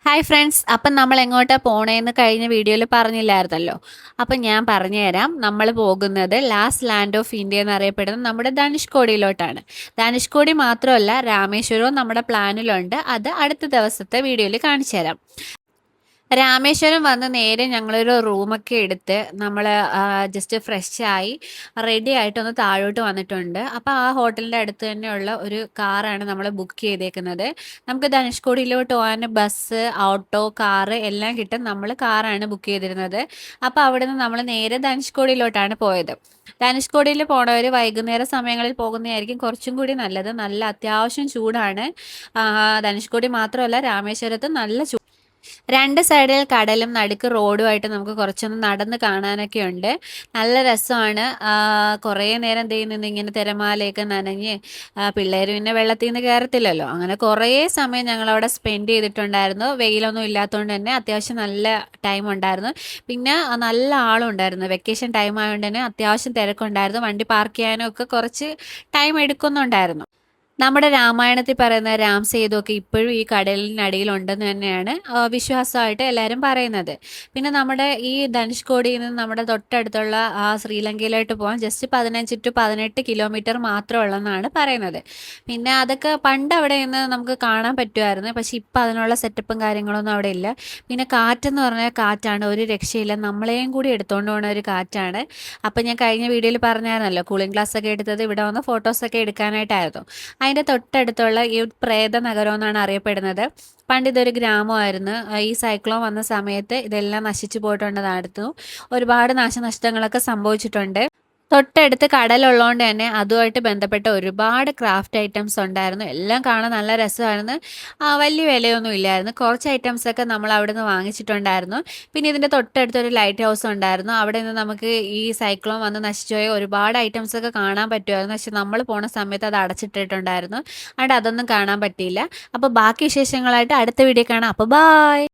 Hi friends, അപ്പം നമ്മൾ എങ്ങോട്ടാ പോണേന്ന് കഴിഞ്ഞ വീഡിയോയിൽ പറഞ്ഞില്ലായിരുന്നല്ലോ. അപ്പം ഞാൻ പറഞ്ഞുതരാം. നമ്മൾ പോകുന്നത് ലാസ്റ്റ് ലാൻഡ് ഓഫ് ഇന്ത്യ എന്നറിയപ്പെടുന്ന നമ്മുടെ ധനുഷ്കോടിയിലോട്ടാണ്. ധനുഷ്കോടി മാത്രമല്ല, രാമേശ്വരവും നമ്മുടെ പ്ലാനിലുണ്ട്. അത് അടുത്ത ദിവസത്തെ വീഡിയോയിൽ കാണിച്ചു തരാം. രാമേശ്വരം വന്ന് നേരെ ഞങ്ങളൊരു റൂമൊക്കെ എടുത്ത് നമ്മൾ ജസ്റ്റ് ഫ്രഷായി റെഡി ആയിട്ടൊന്ന് താഴോട്ട് വന്നിട്ടുണ്ട്. അപ്പോൾ ആ ഹോട്ടലിൻ്റെ അടുത്ത് തന്നെയുള്ള ഒരു കാറാണ് നമ്മൾ ബുക്ക് ചെയ്തേക്കുന്നത്. നമുക്ക് ധനുഷ്കോടിയിലോട്ട് പോകാൻ ബസ്, ഓട്ടോ, കാറ് എല്ലാം കിട്ടും. നമ്മൾ കാറാണ് ബുക്ക് ചെയ്തിരുന്നത്. അപ്പോൾ അവിടെ നിന്ന് നമ്മൾ നേരെ ധനുഷ്കോടിയിലോട്ടാണ് പോയത്. ധനുഷ്കോടിയിൽ പോണവർ വൈകുന്നേര സമയങ്ങളിൽ പോകുന്നതായിരിക്കും കുറച്ചും കൂടി നല്ലത്. നല്ല അത്യാവശ്യം ചൂടാണ്. ധനുഷ്കോടി മാത്രമല്ല, രാമേശ്വരത്ത് നല്ല രണ്ട് സൈഡിൽ കടലും നടുക്ക് റോഡുമായിട്ട് നമുക്ക് കുറച്ചൊന്ന് നടന്ന് കാണാനൊക്കെ ഉണ്ട്. നല്ല രസമാണ്. കുറേ നേരം നിന്ന് ഇങ്ങനെ തിരമാലയൊക്കെ നനഞ്ഞ് പിള്ളേർ പിന്നെ വെള്ളത്തിൽ നിന്ന് കയറത്തില്ലല്ലോ. അങ്ങനെ കുറേ സമയം ഞങ്ങളവിടെ സ്പെൻഡ് ചെയ്തിട്ടുണ്ടായിരുന്നു. വെയിലൊന്നും ഇല്ലാത്തതുകൊണ്ട് തന്നെ അത്യാവശ്യം നല്ല ടൈം ഉണ്ടായിരുന്നു. പിന്നെ നല്ല ആളും ഉണ്ടായിരുന്നു. വെക്കേഷൻ ടൈം ആയതുകൊണ്ട് തന്നെ അത്യാവശ്യം തിരക്കുണ്ടായിരുന്നു. വണ്ടി പാർക്ക് ചെയ്യാനും ഒക്കെ കുറച്ച് ടൈം എടുക്കുന്നുണ്ടായിരുന്നു. നമ്മുടെ രാമായണത്തിൽ പറയുന്ന രാം സേതുവൊക്കെ ഇപ്പോഴും ഈ കടലിനടിയിലുണ്ടെന്ന് തന്നെയാണ് വിശ്വാസമായിട്ട് എല്ലാവരും പറയുന്നത്. പിന്നെ നമ്മുടെ ഈ ധനുഷ്കോടിയിൽ നിന്ന് നമ്മുടെ തൊട്ടടുത്തുള്ള ശ്രീലങ്കയിലോട്ട് പോകാൻ ജസ്റ്റ് 15 to 18 കിലോമീറ്റർ മാത്രമുള്ളതെന്നാണ് പറയുന്നത്. പിന്നെ അതൊക്കെ പണ്ട് അവിടെ നിന്ന് നമുക്ക് കാണാൻ പറ്റുമായിരുന്നു. പക്ഷെ ഇപ്പം അതിനുള്ള സെറ്റപ്പും കാര്യങ്ങളൊന്നും അവിടെ ഇല്ല. പിന്നെ കാറ്റെന്ന് പറഞ്ഞാൽ കാറ്റാണ്, ഒരു രക്ഷയില്ല. നമ്മളെയും കൂടി എടുത്തുകൊണ്ട് പോകുന്ന ഒരു കാറ്റാണ്. അപ്പം ഞാൻ കഴിഞ്ഞ വീഡിയോയിൽ പറഞ്ഞായിരുന്നല്ലോ, കൂളിംഗ് ഗ്ലാസ് ഒക്കെ എടുത്തത് ഇവിടെ വന്ന് ഫോട്ടോസൊക്കെ എടുക്കാനായിട്ടായിരുന്നു. അതിൻ്റെ തൊട്ടടുത്തുള്ള ഈ പ്രേത നഗരം എന്നാണ് അറിയപ്പെടുന്നത്. പണ്ട് ഇതൊരു ഗ്രാമമായിരുന്നു. ഈ സൈക്ലോൺ വന്ന സമയത്ത് ഇതെല്ലാം നശിച്ചു പോയിട്ടുണ്ടെന്നായിരുന്നു. ഒരുപാട് നാശനഷ്ടങ്ങളൊക്കെ സംഭവിച്ചിട്ടുണ്ട്. തൊട്ടടുത്ത് കടലുള്ളതുകൊണ്ട് തന്നെ അതുമായിട്ട് ബന്ധപ്പെട്ട ഒരുപാട് ക്രാഫ്റ്റ് ഐറ്റംസ് ഉണ്ടായിരുന്നു. എല്ലാം കാണാൻ നല്ല രസമായിരുന്നു. വലിയ വിലയൊന്നും ഇല്ലായിരുന്നു. കുറച്ച് ഐറ്റംസൊക്കെ നമ്മൾ അവിടെ നിന്ന് വാങ്ങിച്ചിട്ടുണ്ടായിരുന്നു. പിന്നെ ഇതിൻ്റെ തൊട്ടടുത്തൊരു ലൈറ്റ് ഹൗസ് ഉണ്ടായിരുന്നു. അവിടെ നിന്ന് നമുക്ക് ഈ സൈക്ലോൺ വന്ന് നശിച്ചുപോയ ഒരുപാട് ഐറ്റംസൊക്കെ കാണാൻ പറ്റുമായിരുന്നു. പക്ഷെ നമ്മൾ പോണ സമയത്ത് അത് അടച്ചിട്ടിട്ടുണ്ടായിരുന്നു. അതുകൊണ്ട് അതൊന്നും കാണാൻ പറ്റിയില്ല. അപ്പോൾ ബാക്കി വിശേഷങ്ങളായിട്ട് അടുത്ത വീഡിയോ കാണാം. അപ്പോൾ ബായ്.